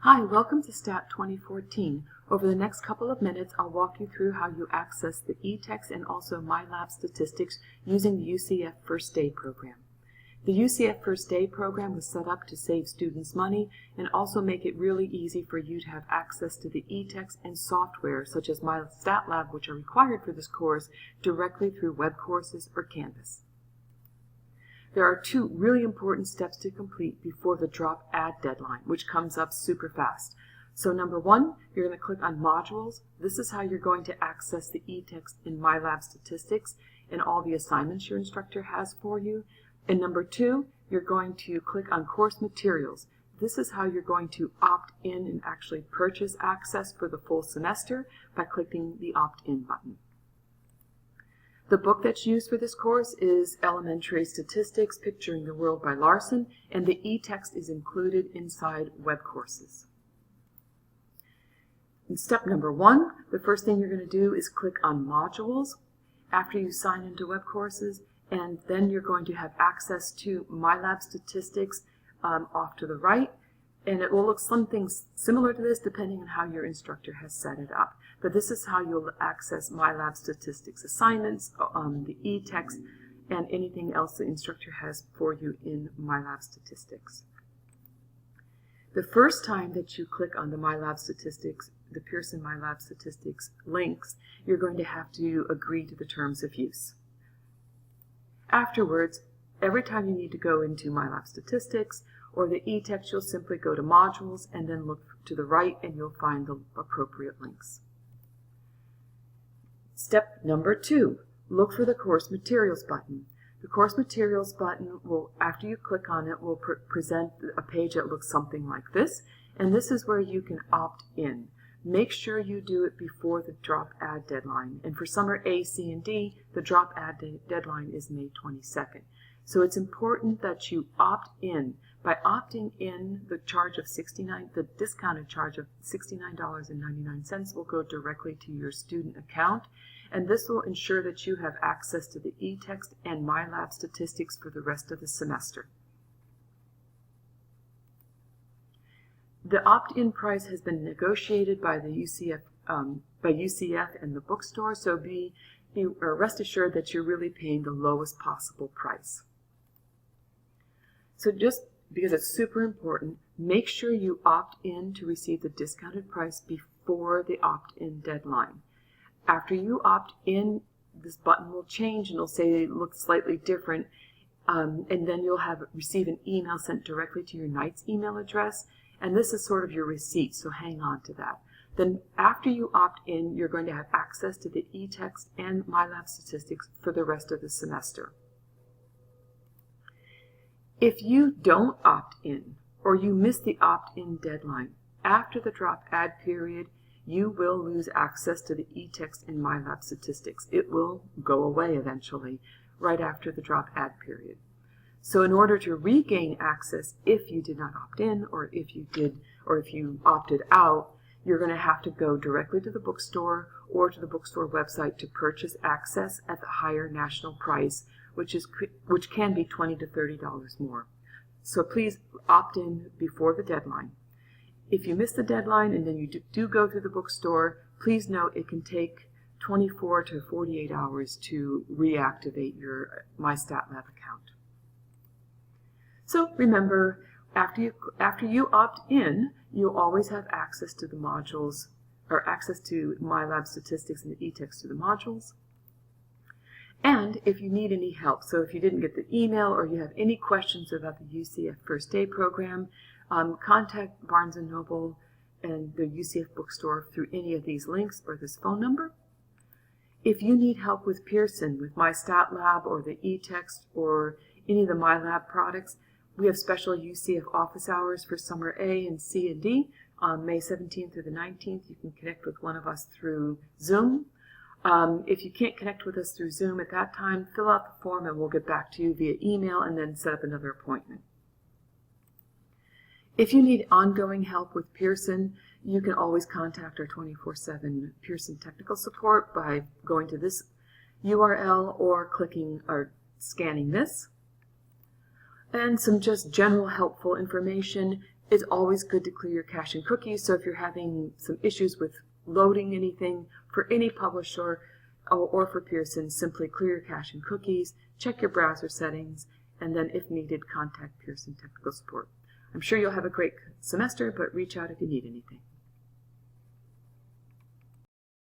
Hi, welcome to STAT 2014. Over the next couple of minutes, I'll walk you through how you access the e-text and also MyLab statistics using the UCF First Day program. The UCF First Day program was set up to save students money and also make it really easy for you to have access to the e-text and software such as MyStatLab, which are required for this course, directly through web courses or Canvas. There are two really important steps to complete before the drop add deadline, which comes up super fast. So number one, you're going to click on Modules. This is how you're going to access the e-text in MyLab statistics and all the assignments your instructor has for you. And number two, you're going to click on Course Materials. This is how you're going to opt in and actually purchase access for the full semester by clicking the Opt-in button. The book that's used for this course is Elementary Statistics, Picturing the World by Larson, and the e-text is included inside web courses. In step number one, the first thing you're going to do is click on Modules after you sign into web courses, and then you're going to have access to MyLab statistics off to the right, and it will look something similar to this depending on how your instructor has set it up. But this is how you'll access MyLab statistics assignments, the e-text, and anything else the instructor has for you in MyLab statistics. The first time that you click on the MyLab statistics, the Pearson MyLab statistics links, you're going to have to agree to the terms of use. Afterwards, every time you need to go into MyLab statistics or the e-text, you'll simply go to Modules and then look to the right and you'll find the appropriate links. Step number two, look for the Course Materials button. The Course Materials button will, after you click on it, will present a page that looks something like this, and this is where you can opt in. Make sure you do it before the drop add deadline, and for summer A, C, and D, the drop add deadline is May 22nd. So it's important that you opt in. By opting in, the discounted charge of $69.99 will go directly to your student account, and this will ensure that you have access to the e-text and MyLab statistics for the rest of the semester. The opt-in price has been negotiated by the UCF and the bookstore, so rest assured that you're really paying the lowest possible price. So just because it's super important, make sure you opt in to receive the discounted price before the opt-in deadline. After you opt in, this button will change and it'll say it looks slightly different, and then you'll receive an email sent directly to your Knight's email address, and this is sort of your receipt, so hang on to that. Then after you opt in, you're going to have access to the e-text and MyLab statistics for the rest of the semester. If you don't opt in, or you miss the opt-in deadline, after the drop add period, you will lose access to the e-text and MyLab statistics. It will go away eventually, right after the drop add period. So in order to regain access, if you did not opt in, or if you opted out, you're going to have to go directly to the bookstore or to the bookstore website to purchase access at the higher national price, which can be $20 to $30 more. So please opt in before the deadline. If you miss the deadline and then you do go through the bookstore, please note it can take 24 to 48 hours to reactivate your MyStatLab account. So remember, after you opt in, you'll always have access to the modules, or access to MyLab statistics and the e-text to the modules. And if you need any help, so if you didn't get the email or you have any questions about the UCF First Day program, contact Barnes & Noble and the UCF bookstore through any of these links or this phone number. If you need help with Pearson, with MyStatLab or the e-text or any of the MyLab products, we have special UCF office hours for summer A and C and D on May 17th through the 19th. You can connect with one of us through Zoom. If you can't connect with us through Zoom at that time, fill out the form and we'll get back to you via email and then set up another appointment. If you need ongoing help with Pearson, you can always contact our 24/7 Pearson technical support by going to this URL or clicking or scanning this. And some just general helpful information. It's always good to clear your cache and cookies, so if you're having some issues with loading anything for any publisher or for Pearson, simply clear your cache and cookies, check your browser settings, and then if needed, contact Pearson Technical Support. I'm sure you'll have a great semester, but reach out if you need anything.